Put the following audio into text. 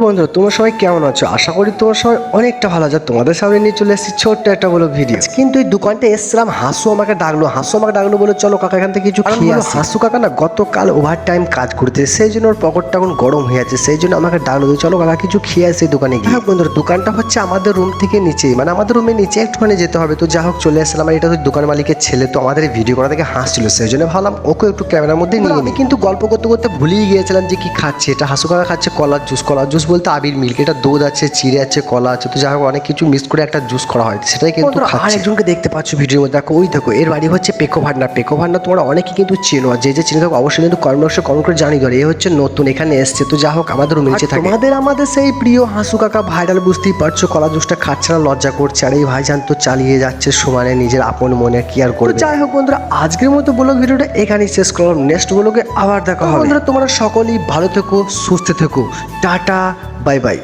বন্ধুরা তোমরা সবাই কেমন আছো? আশা করি তোমরা সবাই অনেকটা ভালো আছো। তোমাদের সামনে নিয়ে চলে এসেছি ছোট্ট একটা বলো ভিডিও। কিন্তু এই দোকানটা এসেছিলাম, হাসু আমাকে ডাকলো বলে চলো কাকা এখান থেকে কিছু খেয়ে আসি। হাসু কাকা না গতকাল ওভার টাইম কাজ করতে, সেই জন্য ওর পকেটটা এখন গরম হয়ে আছে, সেই জন্য আমাকে ডাকলো চলো কাকা কিছু খেয়ে আসি দোকানে গিয়ে। হ্যাঁ বন্ধুরা, দোকানটা হচ্ছে আমাদের রুম থেকে নিচেই, মানে আমাদের রুমের নিচে একটুখানি যেতে হবে। তো যা হোক চলে আসলাম। আর এটা তো দোকান মালিকের ছেলে, তো আমাদের ভিডিও করা থেকে হাসছিল, সেই জন্য ভাবলাম ওকে একটু ক্যামেরার মধ্যে নিয়ে। আমি কিন্তু গল্প করতে করতে ভুলেই গিয়েছিলাম যে কি খাচ্ছে। এটা হাসু কাকা খাচ্ছে কলার জুস বলতে আবির মিল্ক। এটা দুধ আছে, চিড়ে আছে, কলা আছে, তো যাই হোক অনেক কিছু মিক্স করে একটা জুস করা হয়, সেটাই কিন্তু খাচ্ছে। আরেকজনকে দেখতে পাচ্ছ ভিডিওর মধ্যে, দেখো ওই দেখো, এর বাড়ি হচ্ছে পেকো ভান্ডার তোমরা অনেকে কিন্তু চেনো, আর যে চিনে থাকো অবশ্যই কিন্তু কমেন্ট করে জানিয়ে দেবে। এ হচ্ছে নতুন এখানে এসছে, তো যা হোক আমাদের নিচে থাকে। আমাদের সেই প্রিয় হাসু কাকা ভাইরাল, বুঝতেই পারছো কলা জুসটা খাচ্ছে না, লজ্জা করছে। আর এই ভাইজান তো চালিয়ে যাচ্ছে সমানে নিজের আপন মনে, কি আর করবে। যাই হোক বন্ধুরা, আজকের মতো ব্লগ ভিডিওটা এখানেই শেষ করলাম। নেক্সট ব্লগে আবার দেখা হবে। বন্ধুরা তোমরা সকলেই ভালো থেকো, সুস্থ থেকো, টাটা, বাই বাই।